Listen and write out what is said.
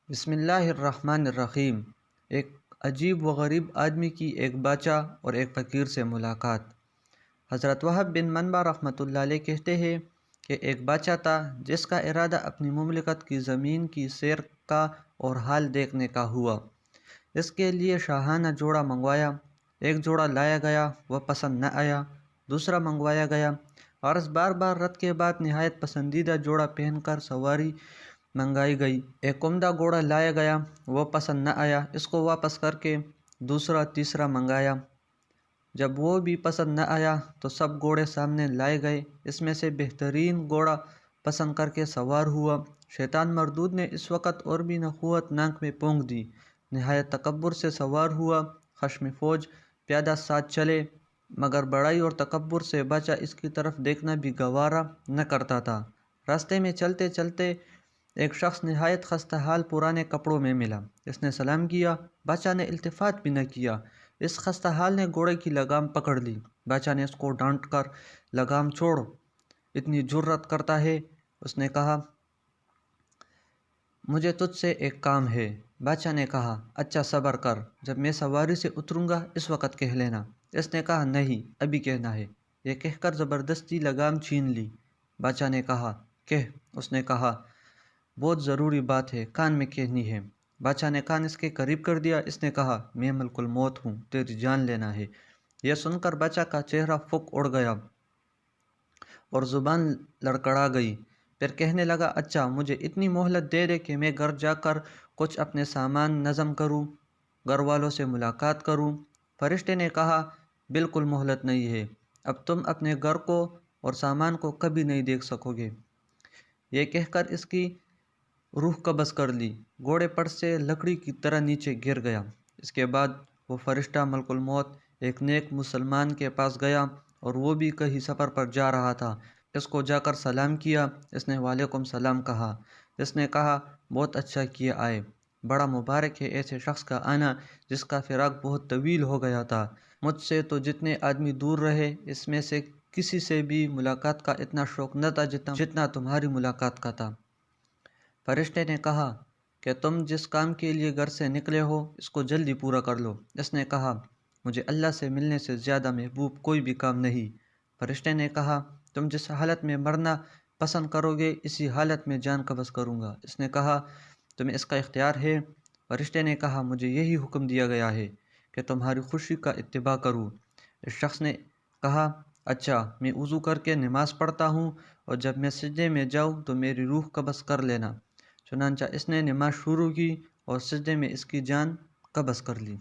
بسم اللہ الرحمن الرحیم۔ ایک عجیب و غریب آدمی کی ایک بادشاہ اور ایک فقیر سے ملاقات۔ حضرت وہب بن منبع رحمۃ اللہ علیہ کہتے ہیں کہ ایک بادشاہ تھا جس کا ارادہ اپنی مملکت کی زمین کی سیر کا اور حال دیکھنے کا ہوا۔ اس کے لیے شاہانہ جوڑا منگوایا۔ ایک جوڑا لایا گیا، وہ پسند نہ آیا۔ دوسرا منگوایا گیا، اور اس بار بار رد کے بعد نہایت پسندیدہ جوڑا پہن کر سواری منگائی گئی۔ ایک عمدہ گھوڑا لایا گیا، وہ پسند نہ آیا۔ اس کو واپس کر کے دوسرا تیسرا منگایا۔ جب وہ بھی پسند نہ آیا تو سب گھوڑے سامنے لائے گئے۔ اس میں سے بہترین گھوڑا پسند کر کے سوار ہوا۔ شیطان مردود نے اس وقت اور بھی نخوت ناک میں پونک دی۔ نہایت تکبر سے سوار ہوا۔ خشم فوج پیادہ ساتھ چلے، مگر بڑائی اور تکبر سے بادشاہ اس کی طرف دیکھنا بھی گوارا نہ کرتا تھا۔ راستے میں چلتے چلتے ایک شخص نہایت خستہ حال پرانے کپڑوں میں ملا۔ اس نے سلام کیا۔ بادشاہ نے التفات بھی نہ کیا۔ اس خستہ حال نے گھوڑے کی لگام پکڑ لی۔ بادشاہ نے اس کو ڈانٹ کر، لگام چھوڑ، اتنی جرأت کرتا ہے؟ اس نے کہا، مجھے تجھ سے ایک کام ہے۔ بادشاہ نے کہا، اچھا صبر کر، جب میں سواری سے اتروں گا اس وقت کہہ لینا۔ اس نے کہا، نہیں، ابھی کہنا ہے۔ یہ کہہ کر زبردستی لگام چھین لی۔ بادشاہ نے کہا، کہہ۔ اس نے کہا، بہت ضروری بات ہے، کان میں کہنی ہے۔ بادشاہ نے کان اس کے قریب کر دیا۔ اس نے کہا، میں ملک الموت ہوں، تیری جان لینا ہے۔ یہ سن کر بادشاہ کا چہرہ پھک اڑ گیا اور زبان لڑکھڑا گئی۔ پھر کہنے لگا، اچھا، مجھے اتنی مہلت دے دے کہ میں گھر جا کر کچھ اپنے سامان نظم کروں، گھر والوں سے ملاقات کروں۔ فرشتے نے کہا، بالکل مہلت نہیں ہے، اب تم اپنے گھر کو اور سامان کو کبھی نہیں دیکھ سکو گے۔ یہ کہہ کر اس کی روح قبض کر لی۔ گھوڑے پر سے لکڑی کی طرح نیچے گر گیا۔ اس کے بعد وہ فرشتہ ملک الموت ایک نیک مسلمان کے پاس گیا، اور وہ بھی کہیں سفر پر جا رہا تھا۔ اس کو جا کر سلام کیا۔ اس نے وعلیکم السلام کہا۔ اس نے کہا، بہت اچھا کیا آئے، بڑا مبارک ہے ایسے شخص کا آنا جس کا فراق بہت طویل ہو گیا تھا۔ مجھ سے تو جتنے آدمی دور رہے، اس میں سے کسی سے بھی ملاقات کا اتنا شوق نہ تھا جتنا تمہاری ملاقات کا تھا۔ فرشتے نے کہا کہ تم جس کام کے لیے گھر سے نکلے ہو اس کو جلدی پورا کر لو۔ اس نے کہا، مجھے اللہ سے ملنے سے زیادہ محبوب کوئی بھی کام نہیں۔ فرشتے نے کہا، تم جس حالت میں مرنا پسند کرو گے اسی حالت میں جان قبض کروں گا۔ اس نے کہا، تمہیں اس کا اختیار ہے۔ فرشتے نے کہا، مجھے یہی حکم دیا گیا ہے کہ تمہاری خوشی کا اتباع کروں۔ اس شخص نے کہا، اچھا، میں وضو کر کے نماز پڑھتا ہوں، اور جب میں سجدے میں جاؤں تو میری روح قبض کر لینا۔ چنانچہ اس نے نماز شروع کی اور سجدے میں اس کی جان قبض کر لی۔